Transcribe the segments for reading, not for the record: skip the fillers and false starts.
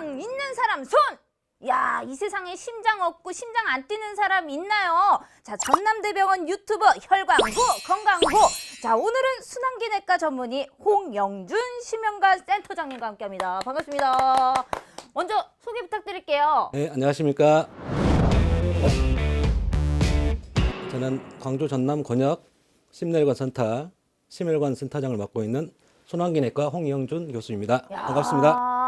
심장 있는 사람 손! 야, 이 세상에 심장 없고 심장 안 뛰는 사람 있나요? 자, 전남대병원 유튜버 혈관고 건강고. 자, 오늘은 순환기내과 전문의 홍영준 심혈관 센터장님과 함께합니다. 반갑습니다. 먼저 소개 부탁드릴게요. 네, 안녕하십니까. 저는 광주 전남 권역 심내혈관 센터 심혈관 센터장을 맡고 있는 순환기내과 홍영준 교수입니다. 야, 반갑습니다.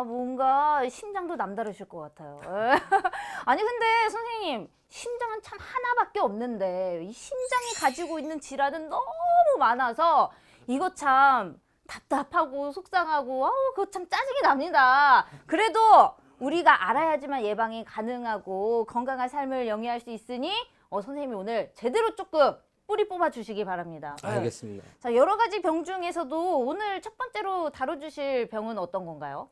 뭔가 심장도 남다르실 것 같아요. 아니 근데 선생님, 심장은 참 하나밖에 없는데 이 심장이 가지고 있는 질환은 너무 많아서 이거 참 답답하고 속상하고 그거 참 짜증이 납니다. 그래도 우리가 알아야지만 예방이 가능하고 건강한 삶을 영위할 수 있으니 선생님이 오늘 제대로 조금 뿌리 뽑아 주시기 바랍니다. 알겠습니다. 자, 여러 가지 병 중에서도 오늘 첫 번째로 다뤄주실 병은 어떤 건가요?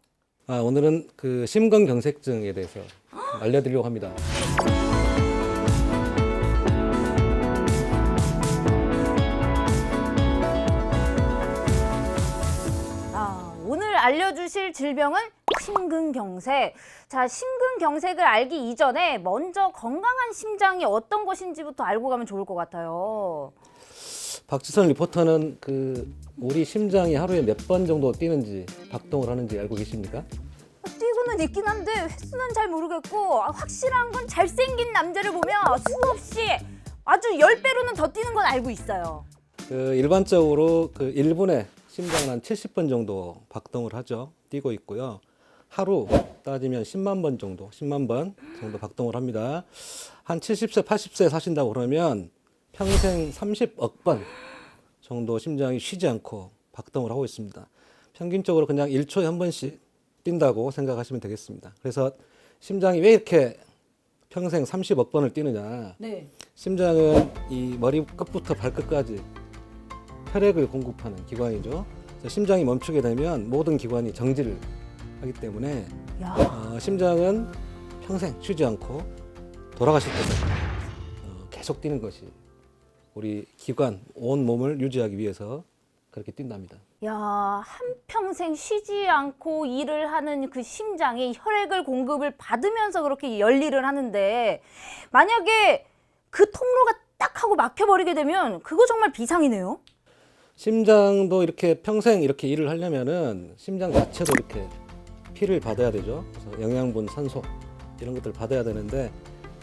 오늘은 그 심근경색증에 대해서 알려드리려고 합니다. 오늘 알려주실 질병은 심근경색. 자, 심근경색을 알기 이전에 먼저 건강한 심장이 어떤 것인지부터 알고 가면 좋을 것 같아요. 박지선 리포터는 우리 심장이 하루에 몇 번 정도 뛰는지 박동을 하는지 알고 계십니까? 뛰고는 있긴 한데 횟수는 잘 모르겠고 확실한 건 잘생긴 남자를 보면 수없이 아주 10배로는 더 뛰는 건 알고 있어요. 일반적으로 1분에 심장은 한 70번 정도 박동을 하죠. 뛰고 있고요. 하루 따지면 10만 번 정도 박동을 합니다. 한 70세, 80세 사신다고 그러면 평생 30억 번 정도 심장이 쉬지 않고 박동을 하고 있습니다. 평균적으로 그냥 1초에 한 번씩 뛴다고 생각하시면 되겠습니다. 그래서 심장이 왜 이렇게 평생 30억 번을 뛰느냐. 네. 심장은 이 머리 끝부터 발끝까지 혈액을 공급하는 기관이죠. 심장이 멈추게 되면 모든 기관이 정지를 하기 때문에 심장은 평생 쉬지 않고 돌아가실 때까지 계속 뛰는 것이 우리 기관, 온 몸을 유지하기 위해서 그렇게 뛴답니다. 야, 한평생 쉬지 않고 일을 하는 그 심장이 혈액을 공급을 받으면서 그렇게 열일을 하는데 만약에 그 통로가 딱 하고 막혀버리게 되면 그거 정말 비상이네요. 심장도 이렇게 평생 이렇게 일을 하려면은 심장 자체도 이렇게 피를 받아야 되죠. 그래서 영양분, 산소 이런 것들을 받아야 되는데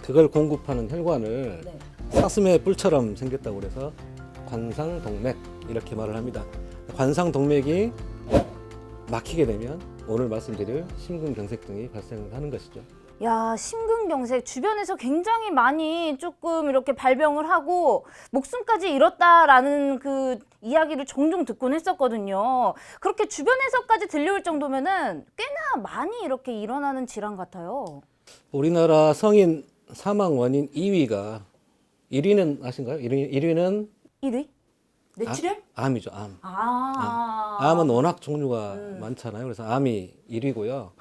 그걸 공급하는 혈관을 사슴의 뿔처럼 생겼다고 그래서 관상동맥 이렇게 말을 합니다. 관상동맥이 막히게 되면 오늘 말씀드릴 심근경색증이 발생을 하는 것이죠. 야, 심근경색 주변에서 굉장히 많이 조금 이렇게 발병을 하고 목숨까지 잃었다라는 그 이야기를 종종 듣곤 했었거든요. 그렇게 주변에서까지 들려올 정도면은 꽤나 많이 이렇게 일어나는 질환 같아요. 우리나라 성인 사망 원인 2위가 1위는 아신가요? 1위는 1위? 뇌출혈? 암이죠. 암. 아. 암은 워낙 종류가 많잖아요. 그래서 암이 1위고요.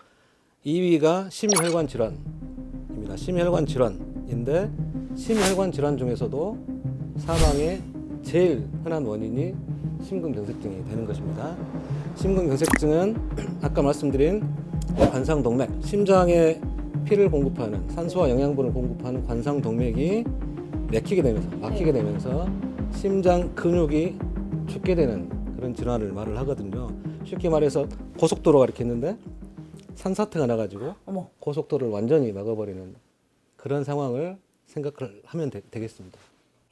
2위가 심혈관 질환입니다. 심혈관 질환인데 심혈관 질환 중에서도 사망의 제일 흔한 원인이 심근경색증이 되는 것입니다. 심근경색증은 아까 말씀드린 관상동맥, 심장에 피를 공급하는 산소와 영양분을 공급하는 관상동맥이 막히게 되면서 심장 근육이 죽게 되는 그런 질환을 말을 하거든요. 쉽게 말해서 고속도로가 이렇게 있는데 산사태가 나가지고 고속도로를 완전히 막아버리는 그런 상황을 생각을 하면 되겠습니다.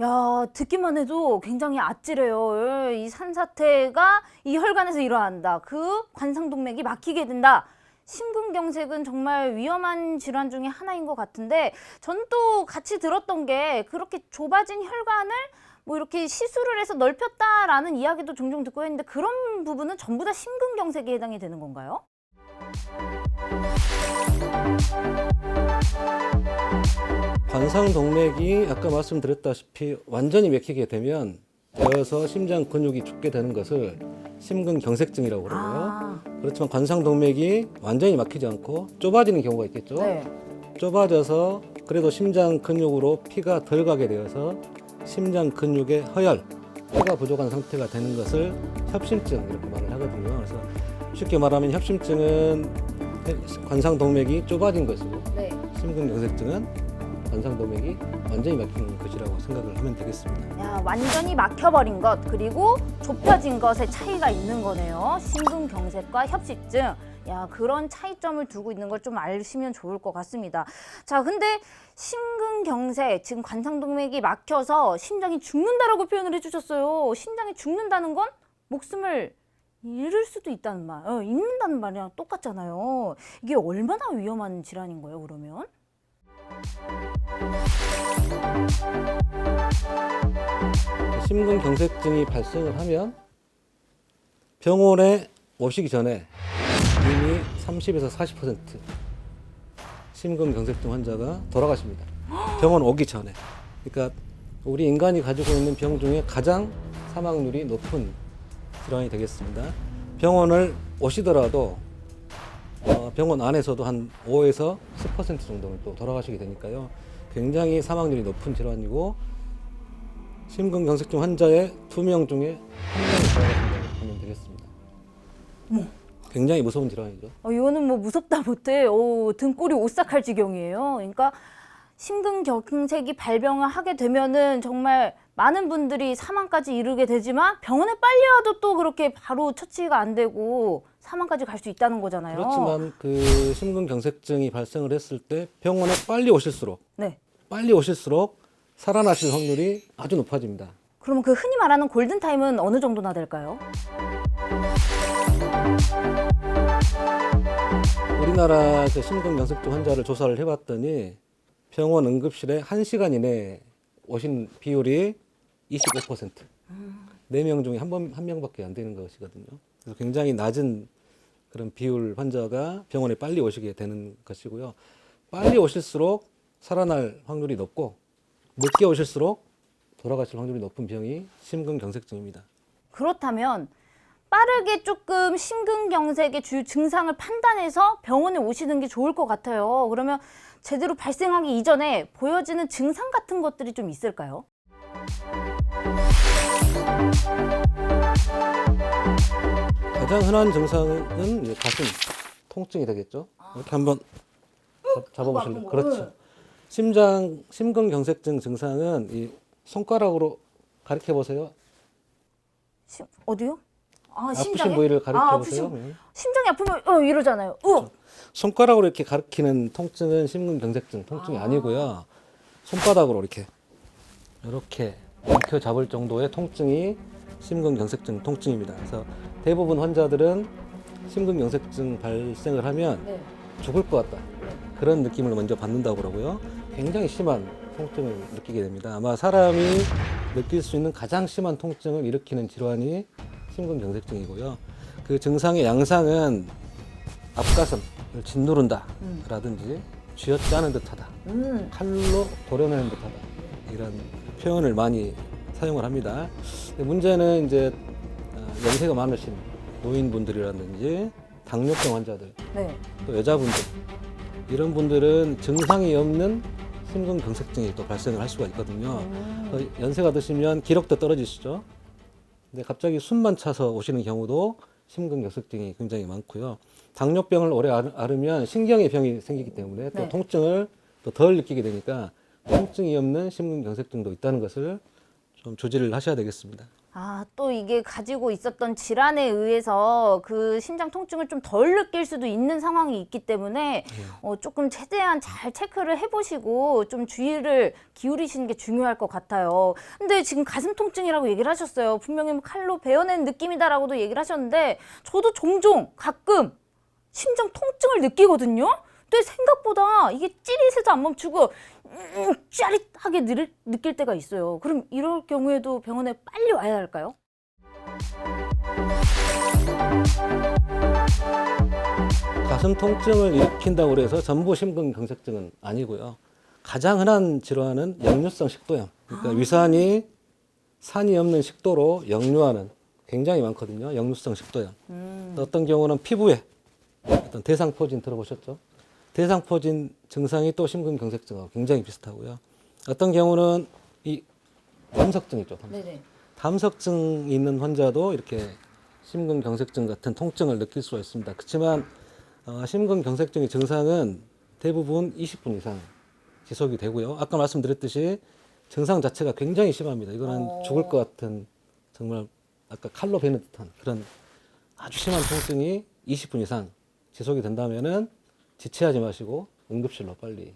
야, 듣기만 해도 굉장히 아찔해요. 이 산사태가 이 혈관에서 일어난다. 그 관상동맥이 막히게 된다. 심근경색은 정말 위험한 질환 중에 하나인 것 같은데 전 또 같이 들었던 게 그렇게 좁아진 혈관을 뭐 이렇게 시술을 해서 넓혔다라는 이야기도 종종 듣고 했는데 그런 부분은 전부 다 심근경색에 해당이 되는 건가요? 관상동맥이 아까 말씀드렸다시피 완전히 막히게 되면 되어서 심장 근육이 죽게 되는 것을 심근경색증이라고 그러고요. 그렇지만 관상동맥이 완전히 막히지 않고 좁아지는 경우가 있겠죠. 네. 좁아져서 그래도 심장 근육으로 피가 덜 가게 되어서 심장 근육의 허열, 피가 부족한 상태가 되는 것을 협심증 이렇게 말을 하거든요. 그래서 쉽게 말하면 협심증은 관상동맥이 좁아진 것이고 네. 심근경색증은 관상동맥이 완전히 막힌 것이라고 생각을 하면 되겠습니다. 야, 완전히 막혀버린 것 그리고 좁혀진 것의 차이가 있는 거네요. 심근경색과 협식증. 야, 그런 차이점을 두고 있는 걸 좀 아시면 좋을 것 같습니다. 자, 근데 심근경색, 지금 관상동맥이 막혀서 심장이 죽는다라고 표현을 해주셨어요. 심장이 죽는다는 건 목숨을 잃을 수도 있다는 말, 잃는다는 말이랑 똑같잖아요. 이게 얼마나 위험한 질환인 거예요, 그러면? 심근경색증이 발생을 하면 병원에 오시기 전에 이미 30에서 40% 심근경색증 환자가 돌아가십니다. 병원 오기 전에. 그러니까 우리 인간이 가지고 있는 병 중에 가장 사망률이 높은 질환이 되겠습니다. 병원을 오시더라도 병원 안에서도 한 5에서 10% 정도는 또 돌아가시게 되니까요. 굉장히 사망률이 높은 질환이고 심근경색증 환자의 2명 중에 1명이 돌아가신다고 보면 되겠습니다. 굉장히 무서운 질환이죠. 이거는 뭐 무섭다 못해 등골이 오싹할 지경이에요. 그러니까 심근경색이 발병을 하게 되면은 정말 많은 분들이 사망까지 이르게 되지만 병원에 빨리 와도 또 그렇게 바로 처치가 안 되고 사망까지 갈 수 있다는 거잖아요. 그렇지만 그 심근경색증이 발생을 했을 때 병원에 빨리 오실수록 네. 살아나실 확률이 아주 높아집니다. 그러면 그 흔히 말하는 골든타임은 어느 정도나 될까요? 우리나라 그 심근경색증 환자를 조사를 해봤더니 병원 응급실에 1시간 이내에 오신 비율이 25%. 4명 중에 한 명밖에 안 되는 것이거든요. 그래서 굉장히 낮은 그런 비율 환자가 병원에 빨리 오시게 되는 것이고요. 빨리 오실수록 살아날 확률이 높고 늦게 오실수록 돌아가실 확률이 높은 병이 심근경색증입니다. 그렇다면 빠르게 조금 심근경색의 주요 증상을 판단해서 병원에 오시는 게 좋을 것 같아요. 그러면 제대로 발생하기 이전에 보여지는 증상 같은 것들이 좀 있을까요? 가장 흔한 증상은 이제 가슴 통증이 되겠죠. 이렇게 한번 잡아보실래요? 그렇죠. 심근경색증 증상은 이 손가락으로 가리켜 보세요. 어디요? 아프신 부위를 가리켜 보세요. 심장이 아프면 이러잖아요. 손가락으로 이렇게 가리키는 통증은 심근경색증 통증이 아니고요. 손바닥으로 이렇게 움켜 잡을 정도의 통증이 심근경색증 통증입니다. 그래서 대부분 환자들은 심근경색증 발생을 하면 네. 죽을 것 같다. 그런 느낌을 먼저 받는다고 그러고요. 굉장히 심한 통증을 느끼게 됩니다. 아마 사람이 느낄 수 있는 가장 심한 통증을 일으키는 질환이 심근경색증이고요. 그 증상의 양상은 앞가슴을 짓누른다 라든지 쥐어짜는 듯하다, 칼로 도려내는 듯하다, 이런 표현을 많이 사용을 합니다. 문제는 이제 연세가 많으신 노인분들이라든지 당뇨병 환자들, 네. 또 여자분들, 이런 분들은 증상이 없는 심근경색증이 또 발생을 할 수가 있거든요. 연세가 드시면 기력도 떨어지시죠. 근데 갑자기 숨만 차서 오시는 경우도 심근경색증이 굉장히 많고요. 당뇨병을 오래 앓으면 신경의 병이 생기기 때문에 또 네. 통증을 또 덜 느끼게 되니까 통증이 없는 심근경색증도 있다는 것을 좀 조지를 하셔야 되겠습니다. 또 이게 가지고 있었던 질환에 의해서 그 심장 통증을 좀 덜 느낄 수도 있는 상황이 있기 때문에 조금 최대한 잘 체크를 해보시고 좀 주의를 기울이시는 게 중요할 것 같아요. 근데 지금 가슴 통증이라고 얘기를 하셨어요. 분명히 뭐 칼로 베어낸 느낌이다라고도 얘기를 하셨는데 저도 종종 가끔 심장 통증을 느끼거든요. 근데 생각보다 이게 찌릿해서 안 멈추고 짜릿하게 느낄 때가 있어요. 그럼 이럴 경우에도 병원에 빨리 와야 할까요? 가슴 통증을 일으킨다고 해서 전부 심근경색증은 아니고요. 가장 흔한 질환은 역류성 식도염. 그러니까 위산이 산이 없는 식도로 역류하는 굉장히 많거든요. 역류성 식도염. 어떤 경우는 피부에 어떤 대상포진 들어보셨죠? 대상포진 증상이 또 심근경색증하고 굉장히 비슷하고요. 어떤 경우는 이 담석증 있죠. 네네. 담석증이 있는 환자도 이렇게 심근경색증 같은 통증을 느낄 수가 있습니다. 그렇지만 심근경색증의 증상은 대부분 20분 이상 지속이 되고요. 아까 말씀드렸듯이 증상 자체가 굉장히 심합니다. 이거는 죽을 것 같은 정말 아까 칼로 베는 듯한 그런 아주 심한 통증이 20분 이상 지속이 된다면은 지체하지 마시고 응급실로 빨리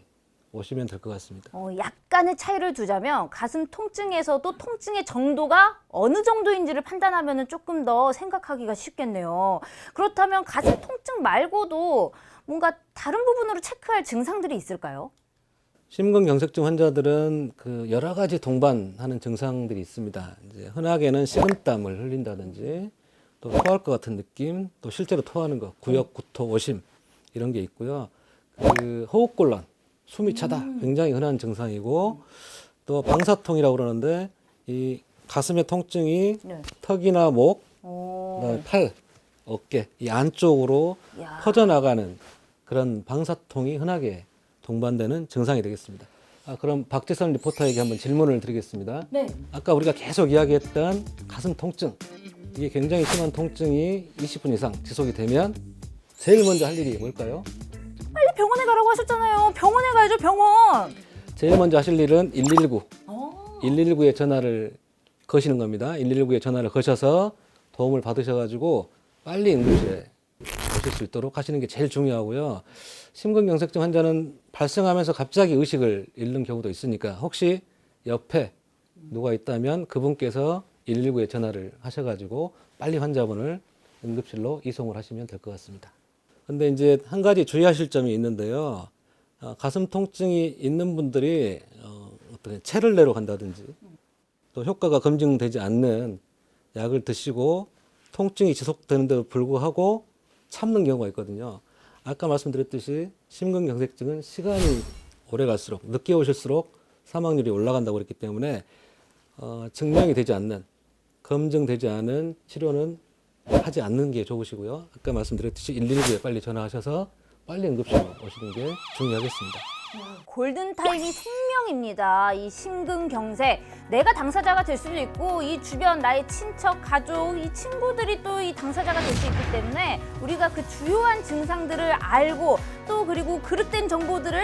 오시면 될 것 같습니다. 약간의 차이를 두자면 가슴 통증에서도 통증의 정도가 어느 정도인지를 판단하면 조금 더 생각하기가 쉽겠네요. 그렇다면 가슴 통증 말고도 뭔가 다른 부분으로 체크할 증상들이 있을까요? 심근경색증 환자들은 그 여러 가지 동반하는 증상들이 있습니다. 이제 흔하게는 식은땀을 흘린다든지 또 토할 것 같은 느낌, 또 실제로 토하는 것, 구역, 구토, 오심 이런 게 있고요. 그 호흡곤란, 숨이 차다 굉장히 흔한 증상이고 또 방사통이라고 그러는데 이 가슴의 통증이 네. 턱이나 목, 오. 그다음에 팔, 어깨 이 안쪽으로 야. 퍼져나가는 그런 방사통이 흔하게 동반되는 증상이 되겠습니다. 그럼 박지선 리포터에게 한번 질문을 드리겠습니다. 네. 아까 우리가 계속 이야기했던 가슴 통증 이게 굉장히 심한 통증이 20분 이상 지속이 되면 제일 먼저 할 일이 뭘까요? 빨리 병원에 가라고 하셨잖아요. 병원에 가야죠, 병원. 제일 먼저 하실 일은 119. 어. 119에 전화를 거시는 겁니다. 119에 전화를 거셔서 도움을 받으셔가지고 빨리 응급실에 오실 수 있도록 하시는 게 제일 중요하고요. 심근경색증 환자는 발생하면서 갑자기 의식을 잃는 경우도 있으니까 혹시 옆에 누가 있다면 그분께서 119에 전화를 하셔가지고 빨리 환자분을 응급실로 이송을 하시면 될 것 같습니다. 근데 이제 한 가지 주의하실 점이 있는데요. 가슴 통증이 있는 분들이 어떤 체를 내러 간다든지 또 효과가 검증되지 않는 약을 드시고 통증이 지속되는데도 불구하고 참는 경우가 있거든요. 아까 말씀드렸듯이 심근경색증은 시간이 오래 갈수록 늦게 오실수록 사망률이 올라간다고 그랬기 때문에 증명이 되지 않는 검증되지 않은 치료는 하지 않는 게 좋으시고요. 아까 말씀드렸듯이 119에 빨리 전화하셔서 빨리 응급실로 오시는 게 중요하겠습니다. 골든타임이 생명입니다. 이 심근경색. 내가 당사자가 될 수도 있고 이 주변 나의 친척, 가족, 이 친구들이 또 이 당사자가 될 수 있기 때문에 우리가 그 주요한 증상들을 알고 또 그리고 그릇된 정보들을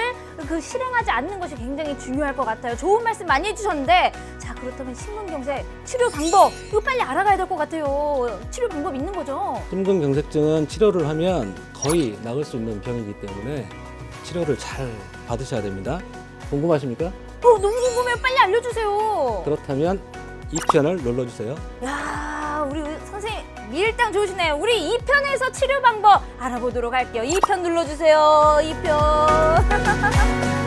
그 실행하지 않는 것이 굉장히 중요할 것 같아요. 좋은 말씀 많이 해주셨는데 자 그렇다면 심근경색 치료 방법 이거 빨리 알아가야 될 것 같아요. 치료 방법 있는 거죠? 심근경색증은 치료를 하면 거의 나을 수 있는 병이기 때문에 치료를 잘 받으셔야 됩니다. 궁금하십니까? 너무 궁금해요. 빨리 알려주세요. 그렇다면 2편을 눌러주세요. 야, 우리 선생님 밀당 좋으시네요. 우리 2편에서 치료 방법 알아보도록 할게요. 2편 눌러주세요. 2편.